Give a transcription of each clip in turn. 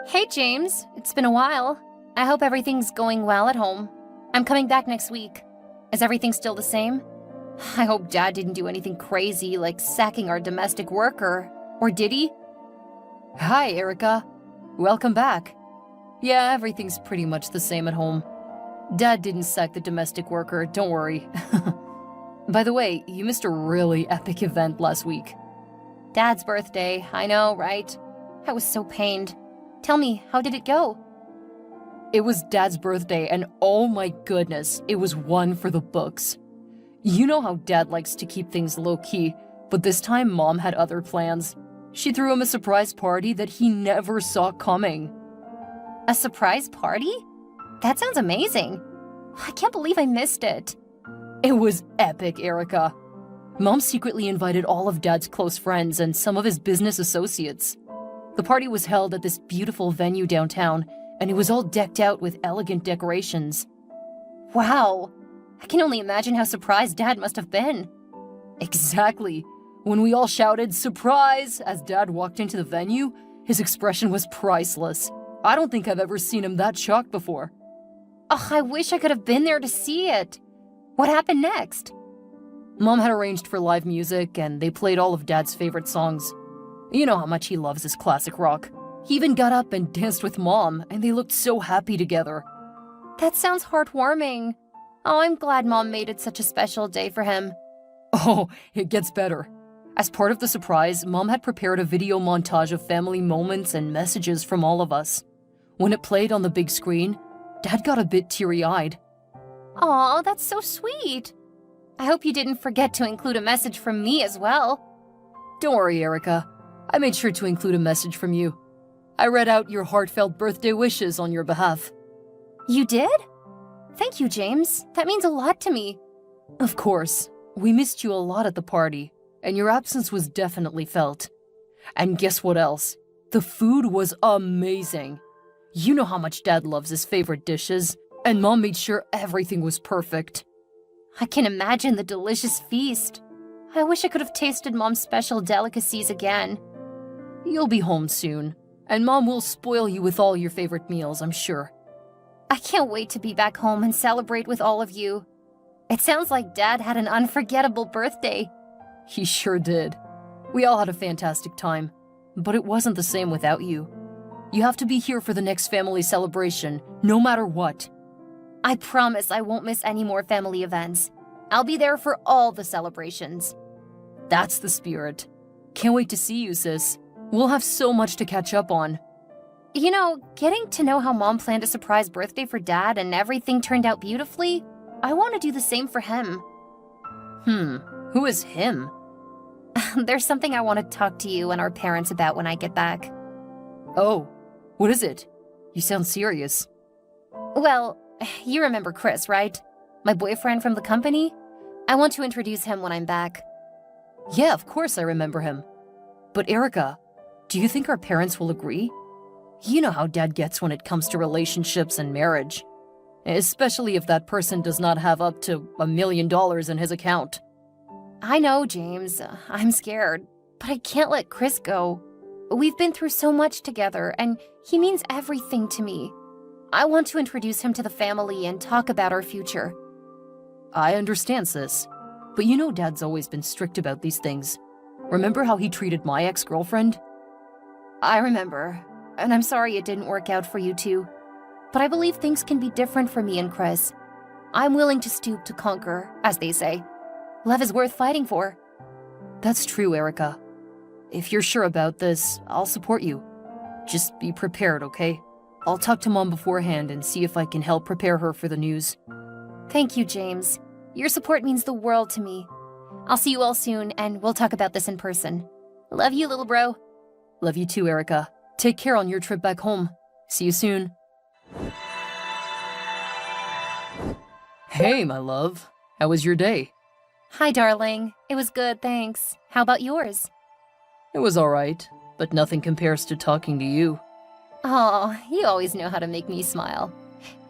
Hey, James. It's been a while. I hope everything's going well at home. I'm coming back next week. Is everything still the same? I hope Dad didn't do anything crazy like sacking our domestic worker. Or did he? Hi, Erica. Welcome back. Yeah, everything's pretty much the same at home. Dad didn't sack the domestic worker, don't worry. By the way, you missed a really epic event last week. Dad's birthday, I know, right? I was so pained. Tell me, how did it go? It was Dad's birthday, and oh my goodness, it was one for the books. You know how Dad likes to keep things low-key, but this time Mom had other plans. She threw him a surprise party that he never saw coming. A surprise party? That sounds amazing. I can't believe I missed it. It was epic, Erica. Mom secretly invited all of Dad's close friends and some of his business associates. The party was held at this beautiful venue downtown, and it was all decked out with elegant decorations. Wow. I can only imagine how surprised Dad must have been. Exactly. When we all shouted, "Surprise!" as Dad walked into the venue, his expression was priceless. I don't think I've ever seen him that shocked before. Oh, I wish I could have been there to see it. What happened next? Mom had arranged for live music, and they played all of Dad's favorite songs. You know how much he loves his classic rock. He even got up and danced with Mom, and they looked so happy together. That sounds heartwarming. Oh, I'm glad Mom made it such a special day for him. Oh, it gets better. As part of the surprise, Mom had prepared a video montage of family moments and messages from all of us. When it played on the big screen, Dad got a bit teary-eyed. Aw, that's so sweet. I hope you didn't forget to include a message from me as well. Don't worry, Erica. I made sure to include a message from you. I read out your heartfelt birthday wishes on your behalf. You did? Thank you, James. That means a lot to me. Of course. We missed you a lot at the party, and your absence was definitely felt. And guess what else? The food was amazing. You know how much Dad loves his favorite dishes, and Mom made sure everything was perfect. I can imagine the delicious feast. I wish I could have tasted Mom's special delicacies again. You'll be home soon, and Mom will spoil you with all your favorite meals, I'm sure. I can't wait to be back home and celebrate with all of you. It sounds like Dad had an unforgettable birthday. He sure did. We all had a fantastic time, but it wasn't the same without you. You have to be here for the next family celebration, no matter what. I promise I won't miss any more family events. I'll be there for all the celebrations. That's the spirit. Can't wait to see you, sis. We'll have so much to catch up on. You know, getting to know how Mom planned a surprise birthday for Dad and everything turned out beautifully, I want to do the same for him. Who is him? There's something I want to talk to you and our parents about when I get back. Oh, what is it? You sound serious. Well, you remember Chris, right? My boyfriend from the company? I want to introduce him when I'm back. Yeah, of course I remember him. But Erica, do you think our parents will agree? You know how Dad gets when it comes to relationships and marriage. Especially if that person does not have up to $1 million in his account. I know, James. I'm scared. But I can't let Chris go. We've been through so much together, and he means everything to me. I want to introduce him to the family and talk about our future. I understand, sis. But you know Dad's always been strict about these things. Remember how he treated my ex-girlfriend? I remember. And I'm sorry it didn't work out for you two. But I believe things can be different for me and Chris. I'm willing to stoop to conquer, as they say. Love is worth fighting for. That's true, Erica. If you're sure about this, I'll support you. Just be prepared, okay? I'll talk to Mom beforehand and see if I can help prepare her for the news. Thank you, James. Your support means the world to me. I'll see you all soon, and we'll talk about this in person. Love you, little bro. Love you too, Erica. Take care on your trip back home. See you soon. Hey, my love. How was your day? Hi, darling. It was good, thanks. How about yours? It was alright, but nothing compares to talking to you. Oh, you always know how to make me smile.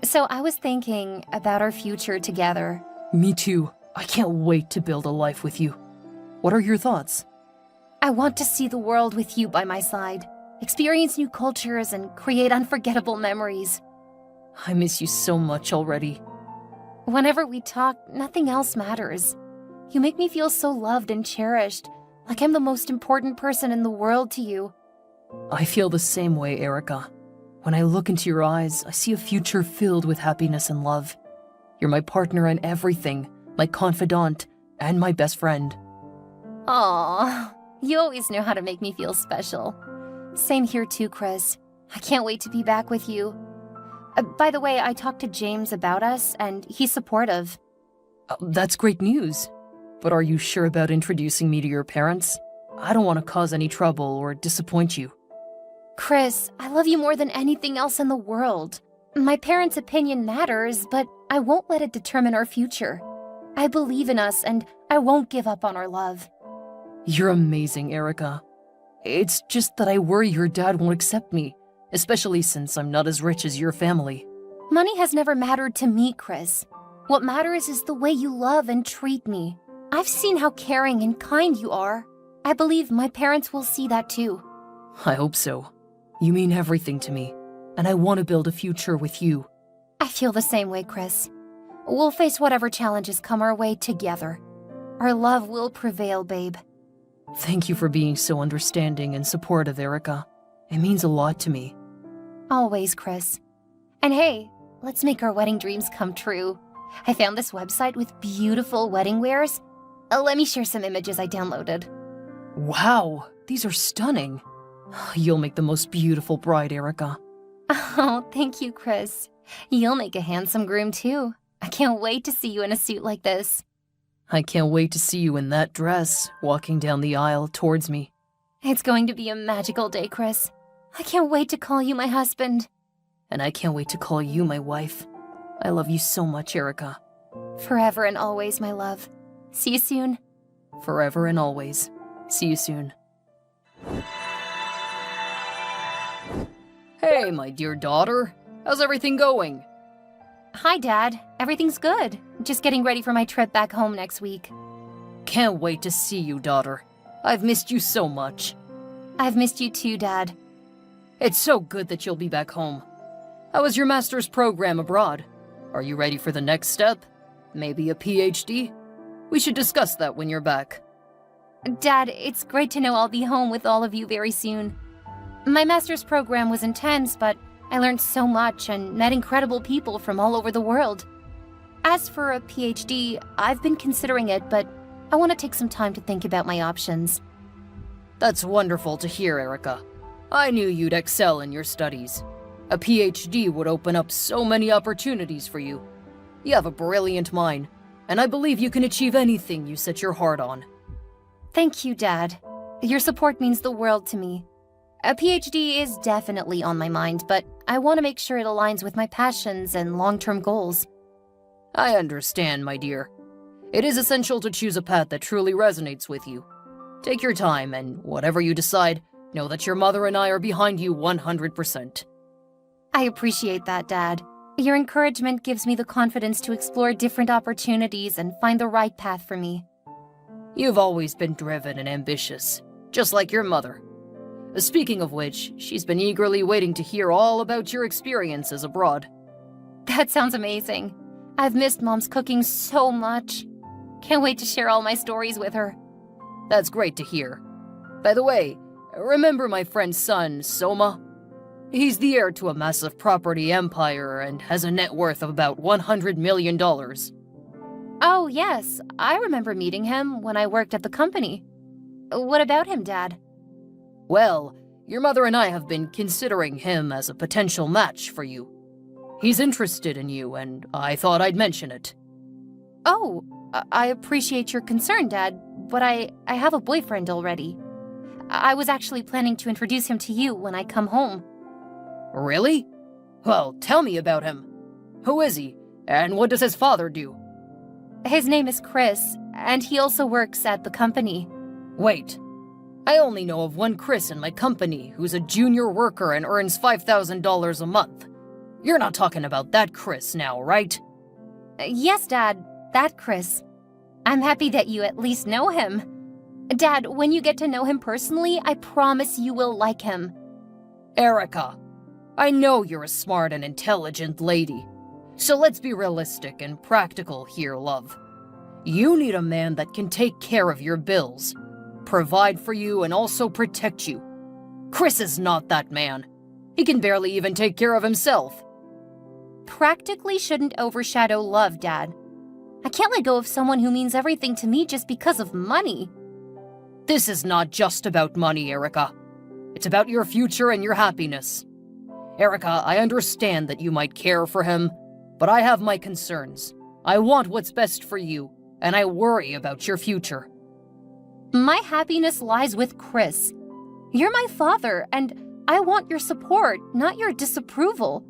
So I was thinking about our future together. Me too. I can't wait to build a life with you. What are your thoughts? I want to see the world with you by my side. experience new cultures, and create unforgettable memories. I miss you so much already. Whenever we talk, nothing else matters. You make me feel so loved and cherished, like I'm the most important person in the world to you. I feel the same way, Erica. When I look into your eyes, I see a future filled with happiness and love. You're my partner in everything, my confidant, and my best friend. Aww, you always know how to make me feel special. Same here too, Chris. I can't wait to be back with you. By the way, I talked to James about us, and he's supportive. That's great news. But are you sure about introducing me to your parents? I don't want to cause any trouble or disappoint you. Chris, I love you more than anything else in the world. My parents' opinion matters, but I won't let it determine our future. I believe in us, and I won't give up on our love. You're amazing, Erica. It's just that I worry your dad won't accept me, especially since I'm not as rich as your family. Money has never mattered to me, Chris. What matters is the way you love and treat me. I've seen how caring and kind you are. I believe my parents will see that too. I hope so. You mean everything to me, and I want to build a future with you. I feel the same way, Chris. We'll face whatever challenges come our way together. Our love will prevail, babe. Thank you for being so understanding and supportive, Erica. It means a lot to me. Always, Chris. And hey, let's make our wedding dreams come true. I found this website with beautiful wedding wears. Let me share some images I downloaded. Wow, these are stunning. You'll make the most beautiful bride, Erica. Oh, thank you, Chris. You'll make a handsome groom, too. I can't wait to see you in a suit like this. I can't wait to see you in that dress, walking down the aisle towards me. It's going to be a magical day, Chris. I can't wait to call you my husband. And I can't wait to call you my wife. I love you so much, Erica. Forever and always, my love. See you soon. Forever and always. See you soon. Hey, my dear daughter. How's everything going? Hi, Dad. Everything's good. Just getting ready for my trip back home next week. Can't wait to see you, daughter. I've missed you so much. I've missed you too, Dad. It's so good that you'll be back home. How was your master's program abroad? Are you ready for the next step? Maybe a PhD? We should discuss that when you're back. Dad, it's great to know I'll be home with all of you very soon. My master's program was intense, but I learned so much and met incredible people from all over the world. As for a PhD, I've been considering it, but I want to take some time to think about my options. That's wonderful to hear, Erica. I knew you'd excel in your studies. A PhD would open up so many opportunities for you. You have a brilliant mind, and I believe you can achieve anything you set your heart on. Thank you, Dad. Your support means the world to me. A PhD is definitely on my mind, but I want to make sure it aligns with my passions and long-term goals. I understand, my dear. It is essential to choose a path that truly resonates with you. Take your time, and whatever you decide, know that your mother and I are behind you 100%. I appreciate that, Dad. Your encouragement gives me the confidence to explore different opportunities and find the right path for me. You've always been driven and ambitious, just like your mother. Speaking of which, she's been eagerly waiting to hear all about your experiences abroad. That sounds amazing. I've missed Mom's cooking so much. Can't wait to share all my stories with her. That's great to hear. By the way, remember my friend's son, Soma? He's the heir to a massive property empire and has a net worth of about $100 million. Oh, yes. I remember meeting him when I worked at the company. What about him, Dad? Well, your mother and I have been considering him as a potential match for you. He's interested in you, and I thought I'd mention it. Oh, I appreciate your concern, Dad, but I have a boyfriend already. I was actually planning to introduce him to you when I come home. Really? Well, tell me about him. Who is he, and what does his father do? His name is Chris, and he also works at the company. Wait. I only know of one Chris in my company who's a junior worker and earns $5,000 a month. You're not talking about that Chris now, right? Yes, Dad, that Chris. I'm happy that you at least know him. Dad, when you get to know him personally, I promise you will like him. Erica, I know you're a smart and intelligent lady. So let's be realistic and practical here, love. You need a man that can take care of your bills, provide for you, and also protect you. Chris is not that man. He can barely even take care of himself. Practically shouldn't overshadow love, Dad. I can't let go of someone who means everything to me just because of money. This is not just about money, Erica. It's about your future and your happiness. Erica, I understand that you might care for him, but I have my concerns. I want what's best for you, and I worry about your future. My happiness lies with Chris. You're my father, and I want your support, not your disapproval.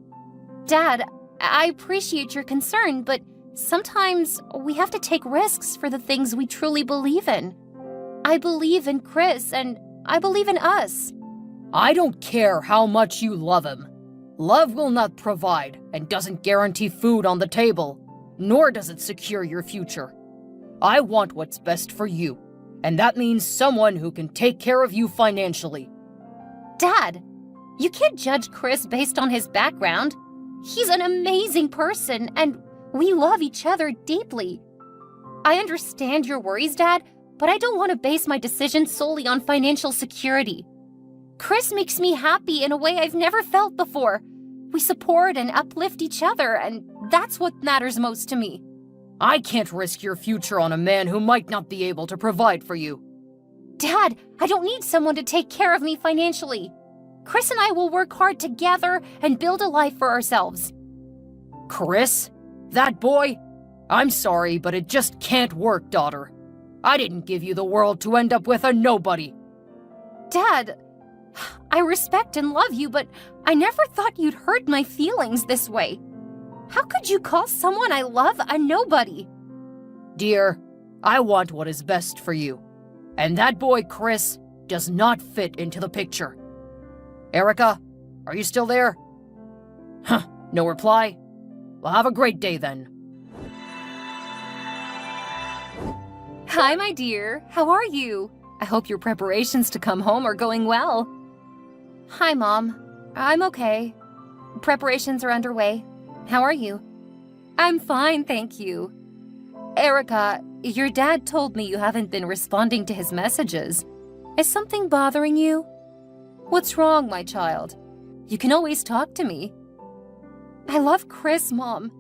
Dad, I appreciate your concern, but sometimes we have to take risks for the things we truly believe in. I believe in Chris, and I believe in us. I don't care how much you love him. Love will not provide and doesn't guarantee food on the table, nor does it secure your future. I want what's best for you, and that means someone who can take care of you financially. Dad, you can't judge Chris based on his background. He's an amazing person, and we love each other deeply. I understand your worries, Dad, but I don't want to base my decision solely on financial security. Chris makes me happy in a way I've never felt before. We support and uplift each other, and that's what matters most to me. I can't risk your future on a man who might not be able to provide for you. Dad, I don't need someone to take care of me financially. Chris and I will work hard together and build a life for ourselves. Chris? That boy? I'm sorry, but it just can't work, daughter. I didn't give you the world to end up with a nobody. Dad, I respect and love you, but I never thought you'd hurt my feelings this way. How could you call someone I love a nobody? Dear, I want what is best for you. And that boy, Chris, does not fit into the picture. Erica, are you still there? Huh, no reply? Well, have a great day then. Hi, my dear. How are you? I hope your preparations to come home are going well. Hi, Mom. I'm okay. Preparations are underway. How are you? I'm fine, thank you. Erica, your dad told me you haven't been responding to his messages. Is something bothering you? What's wrong, my child? You can always talk to me. I love Chris, Mom,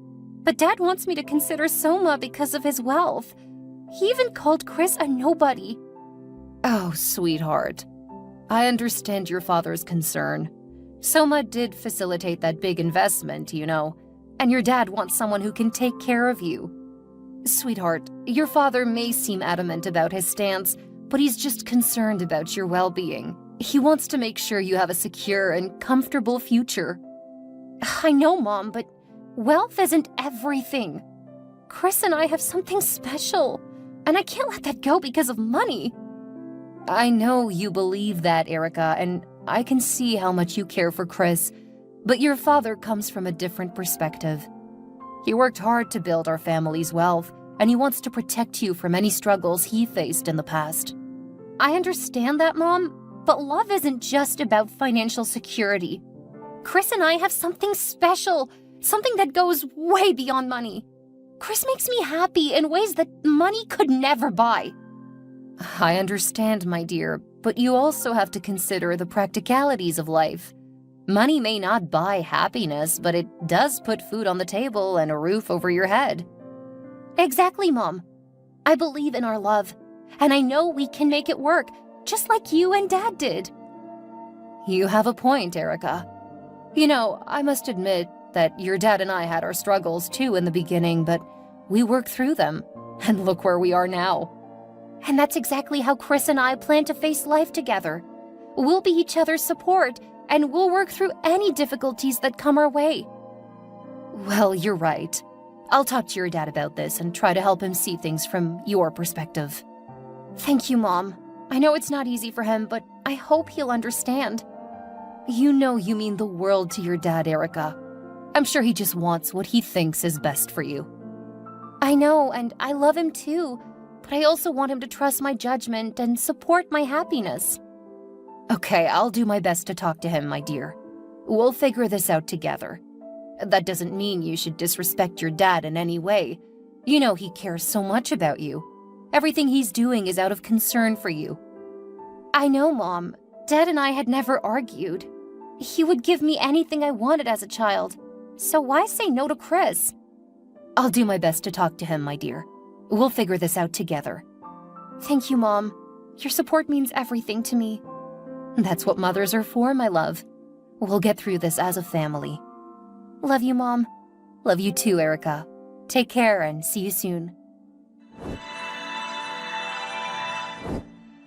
but Dad wants me to consider Soma because of his wealth. He even called Chris a nobody. Oh, sweetheart. I understand your father's concern. Soma did facilitate that big investment, you know, and your dad wants someone who can take care of you. Sweetheart, your father may seem adamant about his stance, but he's just concerned about your well-being. He wants to make sure you have a secure and comfortable future. I know, Mom, but wealth isn't everything. Chris and I have something special, and I can't let that go because of money. I know you believe that, Erica, and I can see how much you care for Chris, but your father comes from a different perspective. He worked hard to build our family's wealth, and he wants to protect you from any struggles he faced in the past. I understand that, Mom, but love isn't just about financial security. Chris and I have something special, something that goes way beyond money. Chris makes me happy in ways that money could never buy. I understand, my dear, but you also have to consider the practicalities of life. Money may not buy happiness, but it does put food on the table and a roof over your head. Exactly, Mom. I believe in our love, and I know we can make it work, just like you and Dad did. You have a point, Erica. You know, I must admit that your dad and I had our struggles too in the beginning, but we worked through them, and look where we are now. And that's exactly how Chris and I plan to face life together. We'll be each other's support, and we'll work through any difficulties that come our way. Well, you're right. I'll talk to your dad about this and try to help him see things from your perspective. Thank you, Mom. I know it's not easy for him, but I hope he'll understand. You know you mean the world to your dad, Erica. I'm sure he just wants what he thinks is best for you. I know, and I love him too, but I also want him to trust my judgment and support my happiness. Okay, I'll do my best to talk to him, my dear. We'll figure this out together. That doesn't mean you should disrespect your dad in any way. You know he cares so much about you. Everything he's doing is out of concern for you. I know, Mom. Dad and I had never argued. He would give me anything I wanted as a child. So why say no to Chris? I'll do my best to talk to him, my dear. We'll figure this out together. Thank you, Mom. Your support means everything to me. That's what mothers are for, my love. We'll get through this as a family. Love you, Mom. Love you too, Erica. Take care and see you soon.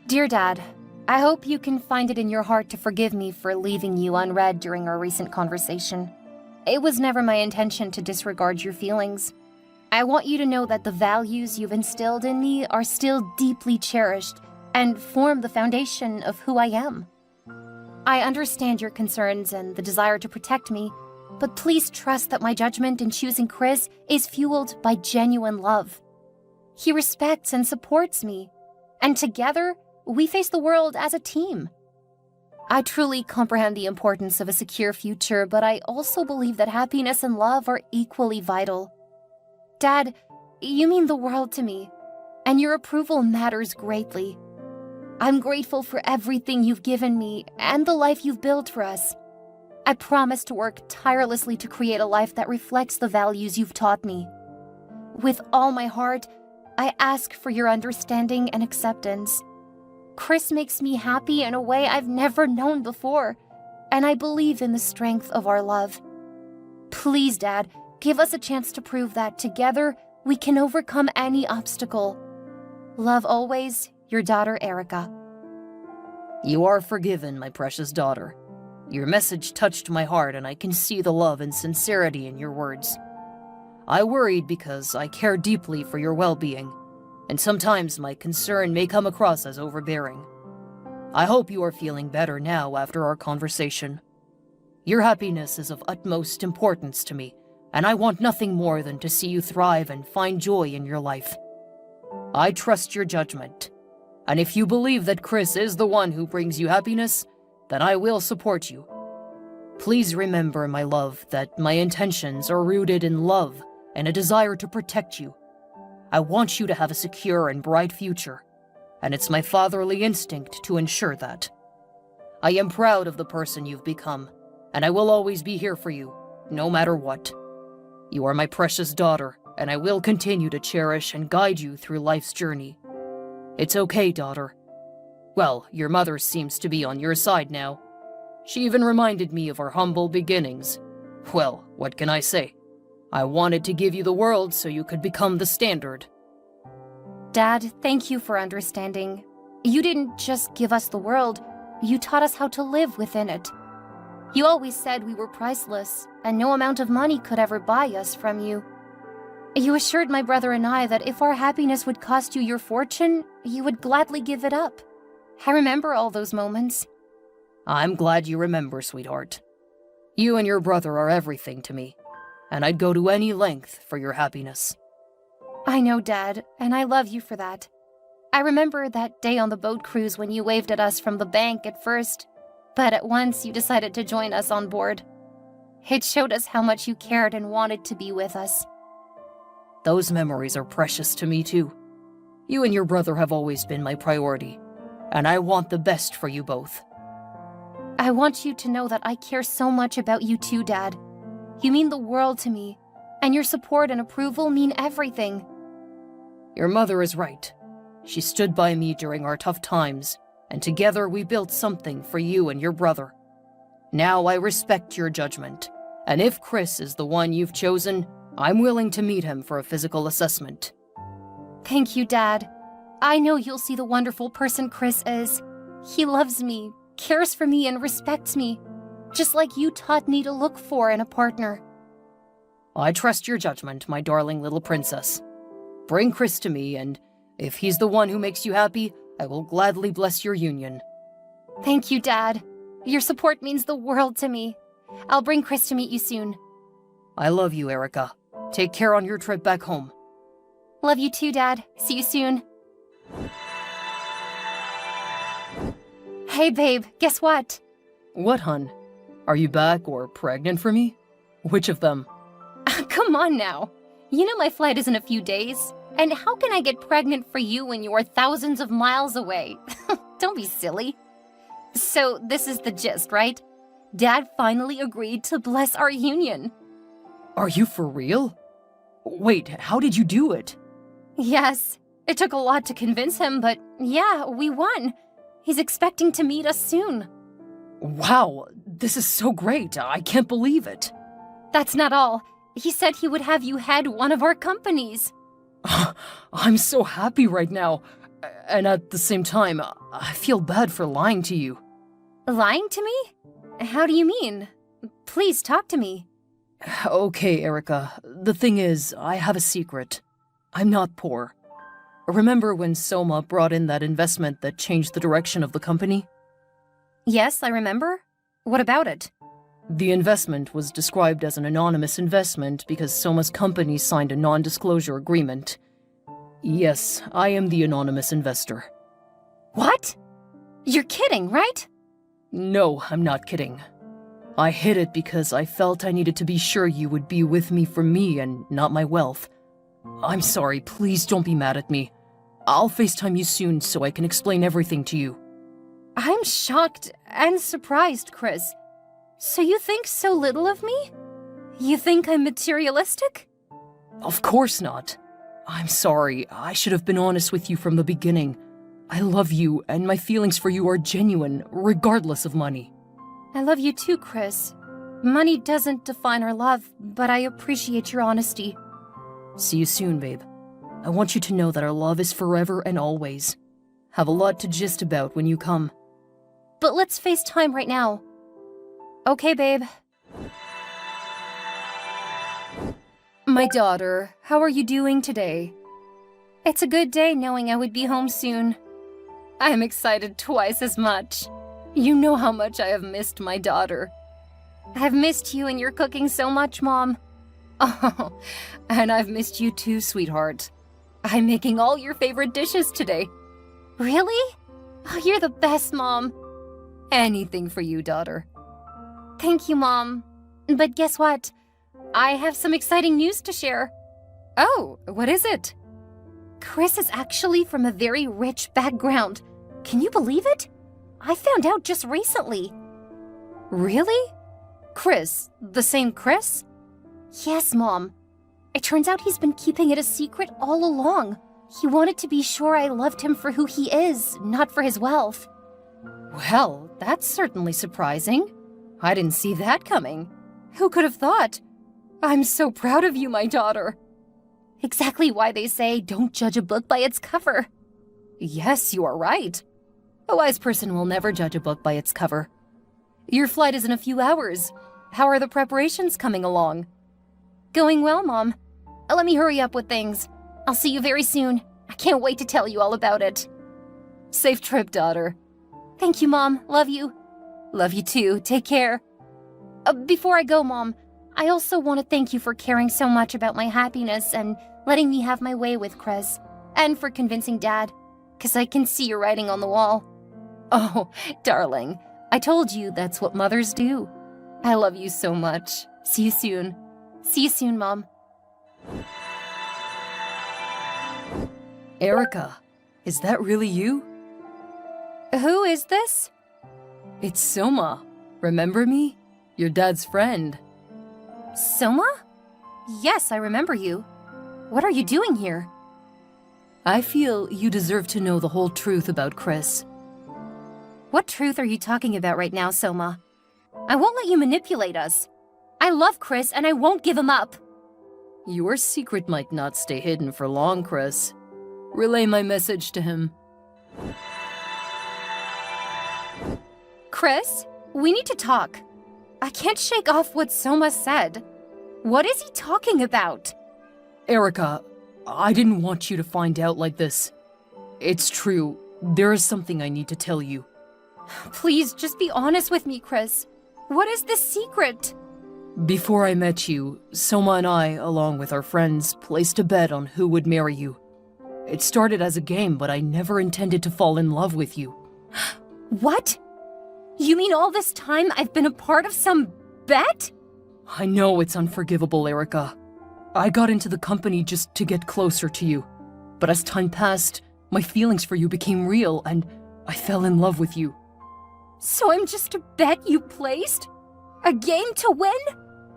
Dear Dad, I hope you can find it in your heart to forgive me for leaving you unread during our recent conversation. It was never my intention to disregard your feelings. I want you to know that the values you've instilled in me are still deeply cherished and form the foundation of who I am. I understand your concerns and the desire to protect me, but please trust that my judgment in choosing Chris is fueled by genuine love. He respects and supports me, and together, we face the world as a team. I truly comprehend the importance of a secure future, but I also believe that happiness and love are equally vital. Dad, you mean the world to me, and your approval matters greatly. I'm grateful for everything you've given me and the life you've built for us. I promise to work tirelessly to create a life that reflects the values you've taught me. With all my heart, I ask for your understanding and acceptance. Chris makes me happy in a way I've never known before, and I believe in the strength of our love. Please, Dad, give us a chance to prove that together we can overcome any obstacle. Love always, your daughter Erica. You are forgiven, my precious daughter. Your message touched my heart, and I can see the love and sincerity in your words. I worried because I care deeply for your well-being, and sometimes my concern may come across as overbearing. I hope you are feeling better now after our conversation. Your happiness is of utmost importance to me, and I want nothing more than to see you thrive and find joy in your life. I trust your judgment, and if you believe that Chris is the one who brings you happiness, then I will support you. Please remember, my love, that my intentions are rooted in love and a desire to protect you. I want you to have a secure and bright future, and it's my fatherly instinct to ensure that. I am proud of the person you've become, and I will always be here for you, no matter what. You are my precious daughter, and I will continue to cherish and guide you through life's journey. It's okay, daughter. Well, your mother seems to be on your side now. She even reminded me of our humble beginnings. Well, what can I say? I wanted to give you the world so you could become the standard. Dad, thank you for understanding. You didn't just give us the world, you taught us how to live within it. You always said we were priceless, and no amount of money could ever buy us from you. You assured my brother and I that if our happiness would cost you your fortune, you would gladly give it up. I remember all those moments. I'm glad you remember, sweetheart. You and your brother are everything to me, and I'd go to any length for your happiness. I know, Dad, and I love you for that. I remember that day on the boat cruise when you waved at us from the bank at first, but at once you decided to join us on board. It showed us how much you cared and wanted to be with us. Those memories are precious to me, too. You and your brother have always been my priority, and I want the best for you both. I want you to know that I care so much about you too, Dad. You mean the world to me, and your support and approval mean everything. Your mother is right. She stood by me during our tough times, and together we built something for you and your brother. Now I respect your judgment, and if Chris is the one you've chosen, I'm willing to meet him for a physical assessment. Thank you, Dad. I know you'll see the wonderful person Chris is. He loves me, cares for me, and respects me, just like you taught me to look for in a partner. I trust your judgment, my darling little princess. Bring Chris to me, and if he's the one who makes you happy, I will gladly bless your union. Thank you, Dad. Your support means the world to me. I'll bring Chris to meet you soon. I love you, Erica. Take care on your trip back home. Love you too, Dad. See you soon. Hey, babe, guess what? What, hun? Are you back or pregnant for me? Which of them? Come on now. You know my flight is in a few days. And how can I get pregnant for you when you are thousands of miles away? Don't be silly. So this is the gist, right? Dad finally agreed to bless our union. Are you for real? Wait, how did you do it? Yes, it took a lot to convince him, but yeah, we won. He's expecting to meet us soon. Wow, this is so great. I can't believe it. That's not all. He said he would have you head one of our companies. I'm so happy right now. And at the same time, I feel bad for lying to you. Lying to me? How do you mean? Please talk to me. Okay, Erica. The thing is, I have a secret. I'm not poor. Remember when Soma brought in that investment that changed the direction of the company? Yes, I remember. What about it? The investment was described as an anonymous investment because Soma's company signed a non-disclosure agreement. Yes, I am the anonymous investor. What? You're kidding, right? No, I'm not kidding. I hid it because I felt I needed to be sure you would be with me for me and not my wealth. I'm sorry, please don't be mad at me. I'll FaceTime you soon so I can explain everything to you. I'm shocked and surprised, Chris. So you think so little of me? You think I'm materialistic? Of course not. I'm sorry, I should have been honest with you from the beginning. I love you, and my feelings for you are genuine, regardless of money. I love you too, Chris. Money doesn't define our love, but I appreciate your honesty. See you soon, babe. I want you to know that our love is forever and always. Have a lot to gist about when you come. But let's FaceTime right now. Okay, babe. My daughter, how are you doing today? It's a good day knowing I would be home soon. I am excited twice as much. You know how much I have missed my daughter. I've missed you and your cooking so much, Mom. Oh, and I've missed you too, sweetheart. I'm making all your favorite dishes today. Really? Oh, you're the best, Mom. Anything for you, daughter. Thank you, Mom. But guess what? I have some exciting news to share. Oh, what is it? Chris is actually from a very rich background. Can you believe it? I found out just recently. Really? Chris, the same Chris? Yes, Mom. It turns out he's been keeping it a secret all along. He wanted to be sure I loved him for who he is, not for his wealth. Well, that's certainly surprising. I didn't see that coming. Who could have thought? I'm so proud of you, my daughter. Exactly why they say don't judge a book by its cover. Yes, you are right. A wise person will never judge a book by its cover. Your flight is in a few hours. How are the preparations coming along? Going well, Mom. Let me hurry up with things. I'll see you very soon. I can't wait to tell you all about it. Safe trip, daughter. Thank you, Mom. Love you. Love you too. Take care. Before I go, Mom, I also want to thank you for caring so much about my happiness and letting me have my way with Chris, and for convincing Dad, because I can see your writing on the wall. Oh, darling, I told you that's what mothers do. I love you so much. See you soon. See you soon, Mom. Erica, is that really you? Who is this? It's Soma. Remember me? Your dad's friend. Soma? Yes, I remember you. What are you doing here? I feel you deserve to know the whole truth about Chris. What truth are you talking about right now, Soma? I won't let you manipulate us. I love Chris and I won't give him up. Your secret might not stay hidden for long, Chris. Relay my message to him. Chris, we need to talk. I can't shake off what Soma said. What is he talking about? Erica, I didn't want you to find out like this. It's true. There is something I need to tell you. Please, just be honest with me, Chris. What is this secret? Before I met you, Soma and I, along with our friends, placed a bet on who would marry you. It started as a game, but I never intended to fall in love with you. What? You mean all this time I've been a part of some bet? I know it's unforgivable, Erica. I got into the company just to get closer to you. But as time passed, my feelings for you became real and I fell in love with you. So I'm just a bet you placed? A game to win?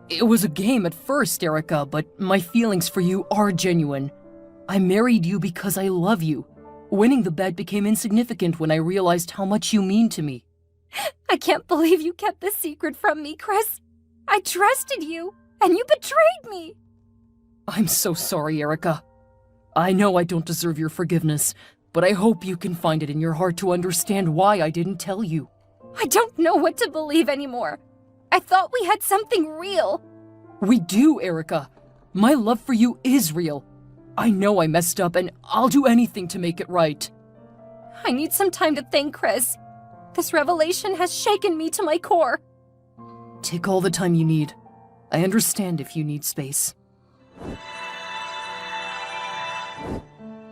It was a game at first, Erica, but my feelings for you are genuine. I married you because I love you. Winning the bet became insignificant when I realized how much you mean to me. I can't believe you kept this secret from me, Chris. I trusted you, and you betrayed me. I'm so sorry, Erica. I know I don't deserve your forgiveness, but I hope you can find it in your heart to understand why I didn't tell you. I don't know what to believe anymore. I thought we had something real. We do, Erica. My love for you is real. I know I messed up, and I'll do anything to make it right. I need some time to think, Chris. This revelation has shaken me to my core. Take all the time you need. I understand if you need space.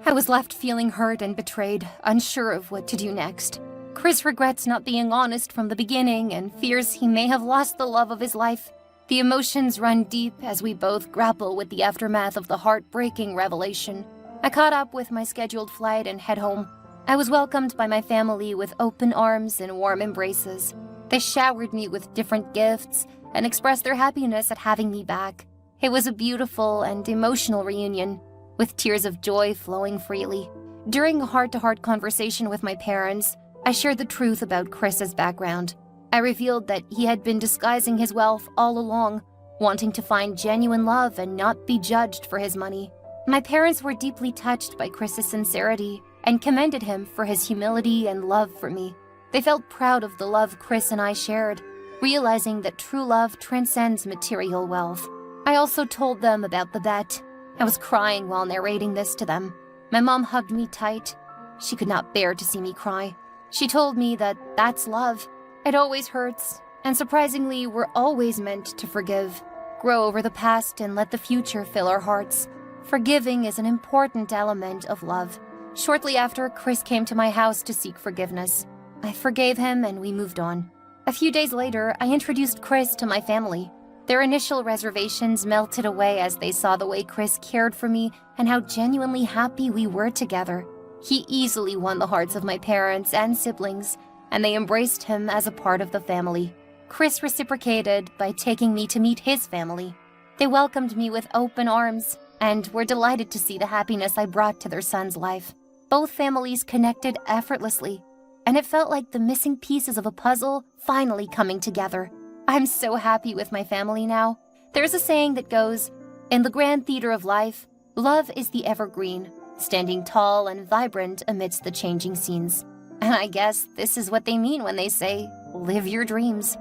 I was left feeling hurt and betrayed, unsure of what to do next. Chris regrets not being honest from the beginning and fears he may have lost the love of his life. The emotions run deep as we both grapple with the aftermath of the heartbreaking revelation. I caught up with my scheduled flight and head home. I was welcomed by my family with open arms and warm embraces. They showered me with different gifts and expressed their happiness at having me back. It was a beautiful and emotional reunion, with tears of joy flowing freely. During a heart-to-heart conversation with my parents, I shared the truth about Chris's background. I revealed that he had been disguising his wealth all along, wanting to find genuine love and not be judged for his money. My parents were deeply touched by Chris's sincerity and commended him for his humility and love for me. They felt proud of the love Chris and I shared, realizing that true love transcends material wealth. I also told them about the bet. I was crying while narrating this to them. My mom hugged me tight. She could not bear to see me cry. She told me that that's love. It always hurts, and surprisingly, we're always meant to forgive, grow over the past, and let the future fill our hearts. Forgiving is an important element of love. Shortly after, Chris came to my house to seek forgiveness. I forgave him and we moved on. A few days later, I introduced Chris to my family. Their initial reservations melted away as they saw the way Chris cared for me and how genuinely happy we were together. He easily won the hearts of my parents and siblings, and they embraced him as a part of the family. Chris reciprocated by taking me to meet his family. They welcomed me with open arms and were delighted to see the happiness I brought to their son's life. Both families connected effortlessly, and it felt like the missing pieces of a puzzle finally coming together. I'm so happy with my family now. There's a saying that goes, "In the grand theater of life, love is the evergreen, standing tall and vibrant amidst the changing scenes." And I guess this is what they mean when they say, live your dreams.